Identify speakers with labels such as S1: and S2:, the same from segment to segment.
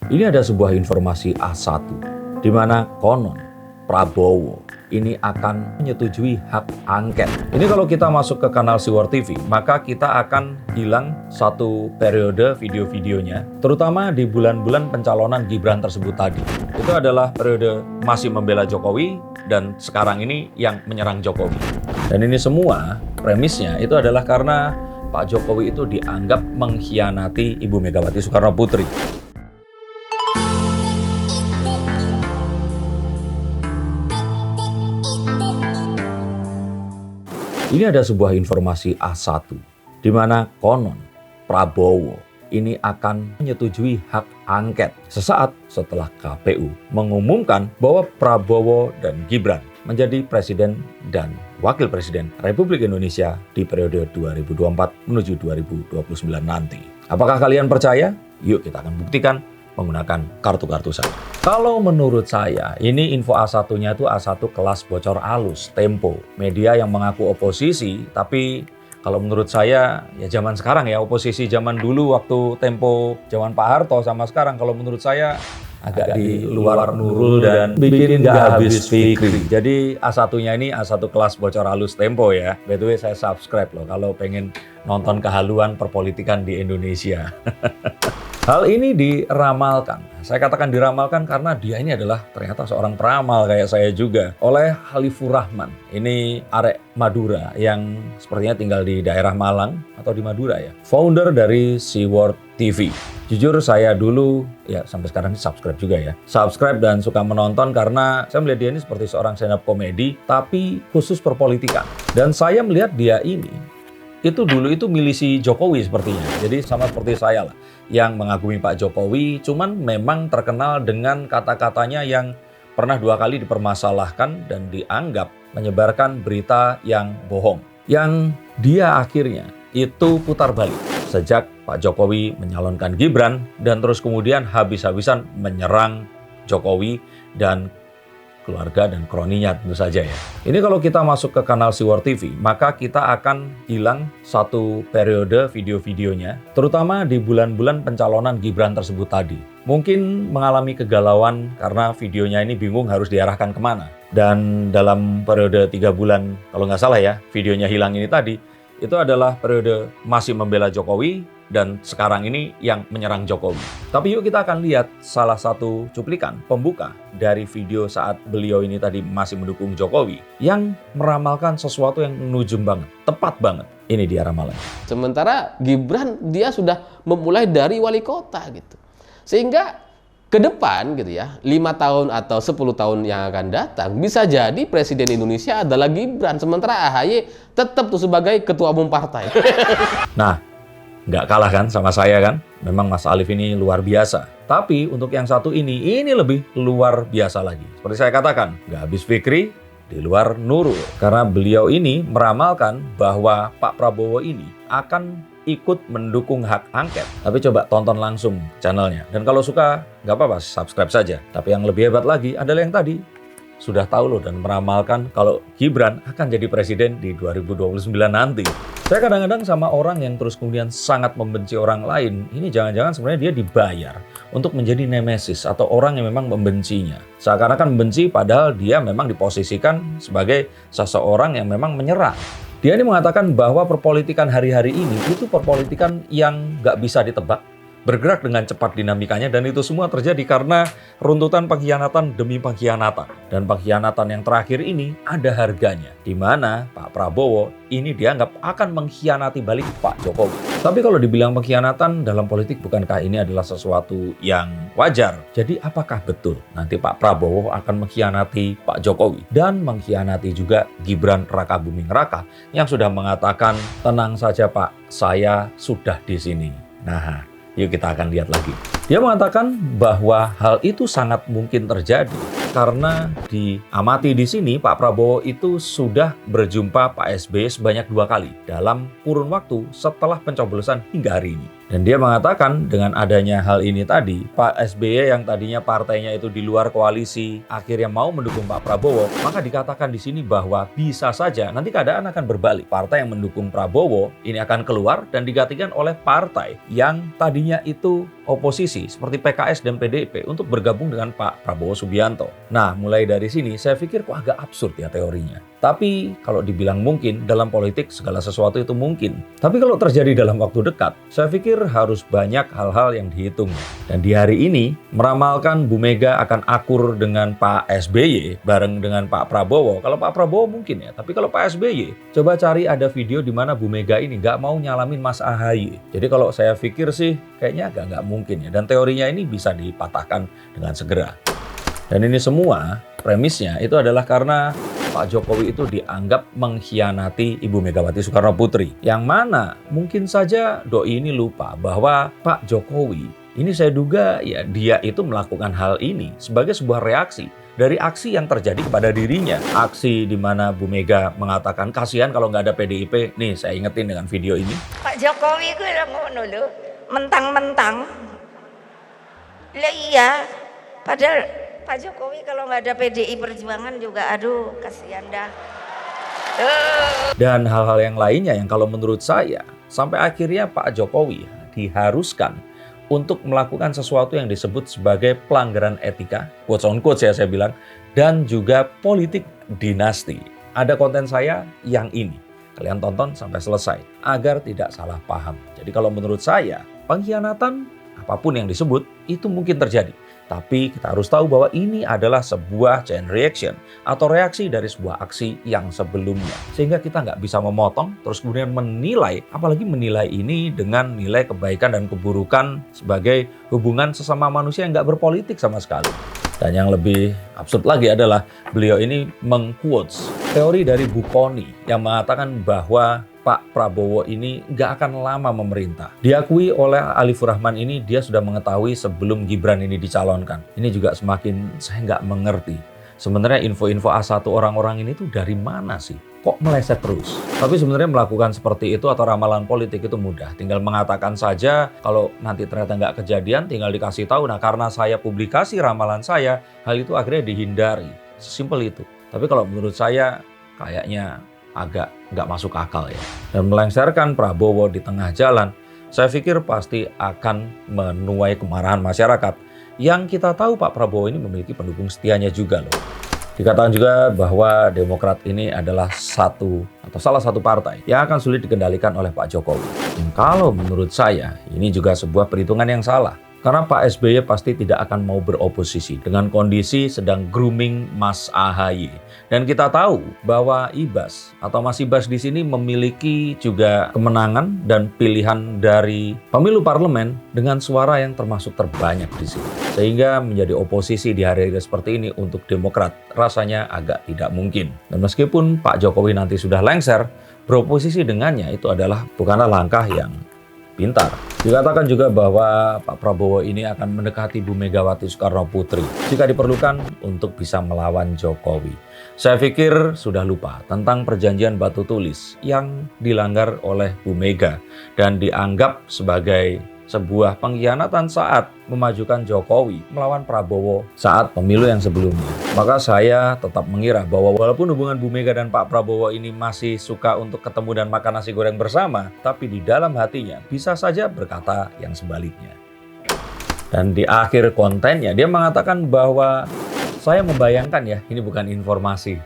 S1: Ini ada sebuah informasi A1, di mana konon Prabowo ini akan menyetujui hak angket. Ini kalau kita masuk ke kanal Siwar TV, maka kita akan hilang satu periode video-videonya, terutama di bulan-bulan pencalonan Gibran tersebut tadi. Itu adalah periode masih membela Jokowi, dan sekarang ini yang menyerang Jokowi. Dan ini semua premisnya itu adalah karena Pak Jokowi itu dianggap mengkhianati Ibu Megawati Soekarno Putri. Ini ada sebuah informasi A1, di mana konon Prabowo ini akan menyetujui hak angket sesaat setelah KPU mengumumkan bahwa Prabowo dan Gibran menjadi Presiden dan Wakil Presiden Republik Indonesia di periode 2024 menuju 2029 nanti. Apakah kalian percaya? Yuk kita akan buktikan menggunakan kartu-kartu saya. Kalau menurut saya, ini info A1-nya itu A1 kelas bocor halus, Tempo. Media yang mengaku oposisi, tapi kalau menurut saya, ya zaman sekarang ya, oposisi zaman dulu waktu Tempo, zaman Pak Harto sama sekarang, kalau menurut saya agak di luar Nurul dan bikin nggak habis pikir. Jadi A1-nya ini A1 kelas bocor halus Tempo ya. By the way, saya subscribe loh kalau pengen nonton kehaluan perpolitikan di Indonesia. Hal ini diramalkan. Saya katakan diramalkan karena dia ini adalah ternyata seorang peramal kayak saya juga. Oleh Halifur Rahman. Ini arek Madura yang sepertinya tinggal di daerah Malang atau di Madura ya. Founder dari Siwar TV. Jujur saya dulu, ya sampai sekarang subscribe juga ya. Subscribe dan suka menonton karena saya melihat dia ini seperti seorang stand up komedi, tapi khusus perpolitikan. Dan saya melihat dia ini, itu dulu itu milisi Jokowi sepertinya. Jadi sama seperti saya lah, yang mengagumi Pak Jokowi, cuman memang terkenal dengan kata-katanya yang pernah 2 kali dipermasalahkan dan dianggap menyebarkan berita yang bohong. Yang dia akhirnya itu putar balik sejak Pak Jokowi menyalonkan Gibran dan terus kemudian habis-habisan menyerang Jokowi dan keluarga dan kroninya tentu saja ya. Ini kalau kita masuk ke kanal Siwar TV, maka kita akan hilang satu periode video-videonya, terutama di bulan-bulan pencalonan Gibran tersebut tadi. Mungkin mengalami kegalauan karena videonya ini bingung harus diarahkan kemana. Dan dalam periode 3 bulan, kalau nggak salah ya, videonya hilang ini tadi, itu adalah periode masih membela Jokowi, dan sekarang ini yang menyerang Jokowi. Tapi yuk kita akan lihat salah satu cuplikan pembuka dari video saat beliau ini tadi masih mendukung Jokowi yang meramalkan sesuatu yang nujum banget, tepat banget. Ini dia ramalan.
S2: Sementara Gibran dia sudah memulai dari wali kota gitu. Sehingga ke depan gitu ya, 5 tahun atau 10 tahun yang akan datang bisa jadi Presiden Indonesia adalah Gibran, sementara AHY tetap tuh sebagai ketua umum partai.
S1: Nah, nggak kalah kan sama saya kan? Memang Mas Alif ini luar biasa. Tapi untuk yang satu ini lebih luar biasa lagi. Seperti saya katakan, nggak habis fikri, di luar Nurul. Karena beliau ini meramalkan bahwa Pak Prabowo ini akan ikut mendukung hak angket. Tapi coba tonton langsung channelnya. Dan kalau suka, nggak apa-apa, subscribe saja. Tapi yang lebih hebat lagi adalah yang tadi. Sudah tahu loh dan meramalkan kalau Gibran akan jadi presiden di 2029 nanti. Saya kadang-kadang sama orang yang terus kemudian sangat membenci orang lain, ini jangan-jangan sebenarnya dia dibayar untuk menjadi nemesis atau orang yang memang membencinya. Seakan-akan membenci padahal dia memang diposisikan sebagai seseorang yang memang menyerang. Dia ini mengatakan bahwa perpolitikan hari-hari ini itu perpolitikan yang nggak bisa ditebak, bergerak dengan cepat dinamikanya, dan itu semua terjadi karena runtutan pengkhianatan demi pengkhianatan. Dan pengkhianatan yang terakhir ini ada harganya, di mana Pak Prabowo ini dianggap akan mengkhianati balik Pak Jokowi. Tapi kalau dibilang pengkhianatan dalam politik, bukankah ini adalah sesuatu yang wajar? Jadi apakah betul nanti Pak Prabowo akan mengkhianati Pak Jokowi dan mengkhianati juga Gibran Rakabuming Raka yang sudah mengatakan, tenang saja Pak, saya sudah di sini. Nah, yuk kita akan lihat lagi. Dia mengatakan bahwa hal itu sangat mungkin terjadi karena diamati di sini Pak Prabowo itu sudah berjumpa Pak SBY sebanyak 2 kali dalam kurun waktu setelah pencoblosan hingga hari ini. Dan dia mengatakan dengan adanya hal ini tadi, Pak SBY yang tadinya partainya itu di luar koalisi akhirnya mau mendukung Pak Prabowo, maka dikatakan di sini bahwa bisa saja nanti keadaan akan berbalik. Partai yang mendukung Prabowo ini akan keluar dan digantikan oleh partai yang tadinya itu oposisi seperti PKS dan PDIP untuk bergabung dengan Pak Prabowo Subianto. Nah, mulai dari sini saya pikir kok agak absurd ya teorinya. Tapi kalau dibilang mungkin, dalam politik segala sesuatu itu mungkin. Tapi kalau terjadi dalam waktu dekat, saya pikir harus banyak hal-hal yang dihitung. Dan di hari ini, meramalkan Bu Mega akan akur dengan Pak SBY bareng dengan Pak Prabowo. Kalau Pak Prabowo mungkin ya, tapi kalau Pak SBY, coba cari ada video di mana Bu Mega ini nggak mau nyalamin Mas AHY. Jadi kalau saya pikir sih, kayaknya nggak mungkin ya. Dan teorinya ini bisa dipatahkan dengan segera. Dan ini semua premisnya itu adalah karena Pak Jokowi itu dianggap mengkhianati Ibu Megawati Soekarno Putri. Yang mana mungkin saja doi ini lupa bahwa Pak Jokowi ini saya duga ya dia itu melakukan hal ini sebagai sebuah reaksi dari aksi yang terjadi kepada dirinya. Aksi di mana Bu Mega mengatakan kasihan kalau nggak ada PDIP. Nih saya ingetin dengan video ini.
S3: Pak Jokowi gue ngono lho, mentang-mentang. Lah iya, padahal Pak Jokowi kalau nggak ada PDI Perjuangan juga aduh kasihan dah.
S1: Dan hal-hal yang lainnya yang kalau menurut saya sampai akhirnya Pak Jokowi diharuskan untuk melakukan sesuatu yang disebut sebagai pelanggaran etika, quotes on quotes ya saya bilang, dan juga politik dinasti. Ada konten saya yang ini, kalian tonton sampai selesai agar tidak salah paham. Jadi kalau menurut saya pengkhianatan apapun yang disebut itu mungkin terjadi. Tapi kita harus tahu bahwa ini adalah sebuah chain reaction atau reaksi dari sebuah aksi yang sebelumnya. Sehingga kita nggak bisa memotong terus kemudian menilai, apalagi menilai ini dengan nilai kebaikan dan keburukan sebagai hubungan sesama manusia yang nggak berpolitik sama sekali. Dan yang lebih absurd lagi adalah beliau ini meng-quotes teori dari Bu Kony yang mengatakan bahwa Pak Prabowo ini nggak akan lama memerintah. Diakui oleh Alifur Rahman ini dia sudah mengetahui sebelum Gibran ini dicalonkan. Ini juga semakin saya nggak mengerti. Sebenarnya info-info A1 orang-orang ini tuh dari mana sih? Kok meleset terus? Tapi sebenarnya melakukan seperti itu atau ramalan politik itu mudah. Tinggal mengatakan saja kalau nanti ternyata nggak kejadian tinggal dikasih tahu. Nah karena saya publikasi ramalan saya, hal itu akhirnya dihindari. Sesimpel itu. Tapi kalau menurut saya kayaknya agak nggak masuk akal ya. Dan melengsarkan Prabowo di tengah jalan, saya pikir pasti akan menuai kemarahan masyarakat. Yang kita tahu Pak Prabowo ini memiliki pendukung setianya juga loh. Dikatakan juga bahwa Demokrat ini adalah salah satu partai yang akan sulit dikendalikan oleh Pak Jokowi. Dan kalau menurut saya, ini juga sebuah perhitungan yang salah. Karena Pak SBY pasti tidak akan mau beroposisi dengan kondisi sedang grooming Mas AHY. Dan kita tahu bahwa Ibas atau Mas Ibas di sini memiliki juga kemenangan dan pilihan dari pemilu parlemen dengan suara yang termasuk terbanyak di sini. Sehingga menjadi oposisi di hari-hari seperti ini untuk Demokrat rasanya agak tidak mungkin. Dan meskipun Pak Jokowi nanti sudah lengser, beroposisi dengannya itu adalah bukanlah langkah yang pintar. Dikatakan juga bahwa Pak Prabowo ini akan mendekati Bu Megawati Soekarno Putri jika diperlukan untuk bisa melawan Jokowi. Saya pikir sudah lupa tentang perjanjian batu tulis yang dilanggar oleh Bu Mega dan dianggap sebagai sebuah pengkhianatan saat memajukan Jokowi melawan Prabowo saat pemilu yang sebelumnya. Maka saya tetap mengira bahwa walaupun hubungan Bu Mega dan Pak Prabowo ini masih suka untuk ketemu dan makan nasi goreng bersama, tapi di dalam hatinya bisa saja berkata yang sebaliknya. Dan di akhir kontennya dia mengatakan bahwa saya membayangkan ya, ini bukan informasi.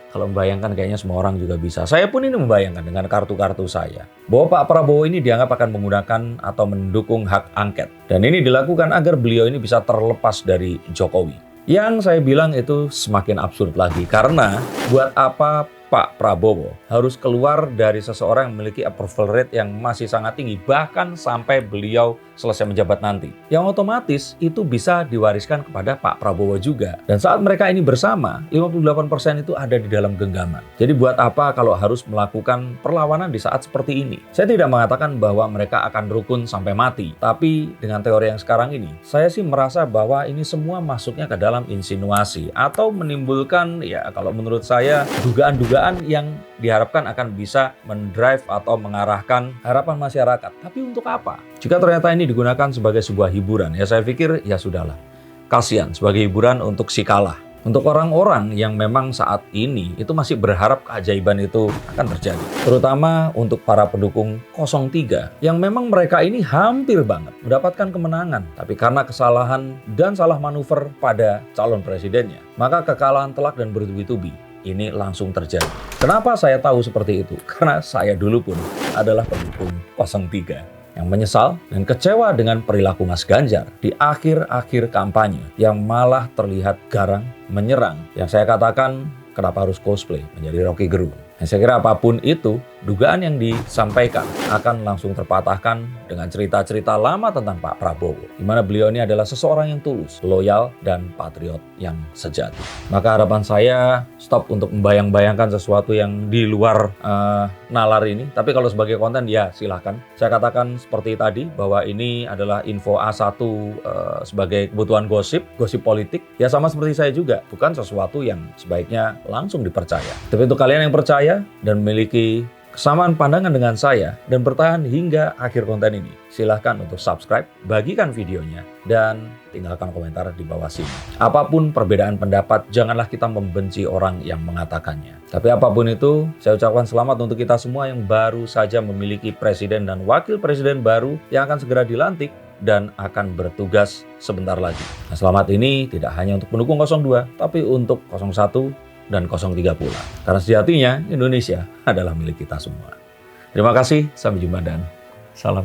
S1: Kalau membayangkan kayaknya semua orang juga bisa. Saya pun ini membayangkan dengan kartu-kartu saya. Bahwa Pak Prabowo ini dianggap akan menggunakan atau mendukung hak angket. Dan ini dilakukan agar beliau ini bisa terlepas dari Jokowi. Yang saya bilang itu semakin absurd lagi. Karena buat apa Pak Prabowo harus keluar dari seseorang yang memiliki approval rate yang masih sangat tinggi, bahkan sampai beliau selesai menjabat nanti. Yang otomatis itu bisa diwariskan kepada Pak Prabowo juga. Dan saat mereka ini bersama, 58% itu ada di dalam genggaman. Jadi buat apa kalau harus melakukan perlawanan di saat seperti ini? Saya tidak mengatakan bahwa mereka akan rukun sampai mati. Tapi dengan teori yang sekarang ini, saya sih merasa bahwa ini semua masuknya ke dalam insinuasi atau menimbulkan, ya kalau menurut saya, dugaan-dugaan dugaan yang diharapkan akan bisa mendrive atau mengarahkan harapan masyarakat. Tapi untuk apa? Jika ternyata ini digunakan sebagai sebuah hiburan, ya saya pikir ya sudahlah. Kasihan sebagai hiburan untuk si kalah. Untuk orang-orang yang memang saat ini itu masih berharap keajaiban itu akan terjadi. Terutama untuk para pendukung 03 yang memang mereka ini hampir banget mendapatkan kemenangan. Tapi karena kesalahan dan salah manuver pada calon presidennya, maka kekalahan telak dan bertubi-tubi ini langsung terjadi. Kenapa saya tahu seperti itu? Karena saya dulu pun adalah pendukung 03. Yang menyesal dan kecewa dengan perilaku Mas Ganjar di akhir-akhir kampanye yang malah terlihat garang, menyerang. Yang saya katakan, kenapa harus cosplay menjadi Rocky Gerung? Saya kira apapun itu, dugaan yang disampaikan akan langsung terpatahkan dengan cerita-cerita lama tentang Pak Prabowo, di mana beliau ini adalah seseorang yang tulus, loyal, dan patriot yang sejati. Maka harapan saya stop untuk membayang-bayangkan sesuatu yang di luar nalar ini. Tapi kalau sebagai konten, ya silahkan. Saya katakan seperti tadi, bahwa ini adalah info A1 sebagai kebutuhan gosip politik. Ya sama seperti saya juga, bukan sesuatu yang sebaiknya langsung dipercaya. Tapi untuk kalian yang percaya dan memiliki kesamaan pandangan dengan saya dan bertahan hingga akhir konten ini, silahkan untuk subscribe, bagikan videonya, dan tinggalkan komentar di bawah sini. Apapun perbedaan pendapat, janganlah kita membenci orang yang mengatakannya. Tapi apapun itu, saya ucapkan selamat untuk kita semua yang baru saja memiliki presiden dan wakil presiden baru yang akan segera dilantik dan akan bertugas sebentar lagi. Nah, selamat ini tidak hanya untuk pendukung 02, tapi untuk 01 dan 03 pula. Karena sejatinya Indonesia adalah milik kita semua. Terima kasih, sampai jumpa dan salam.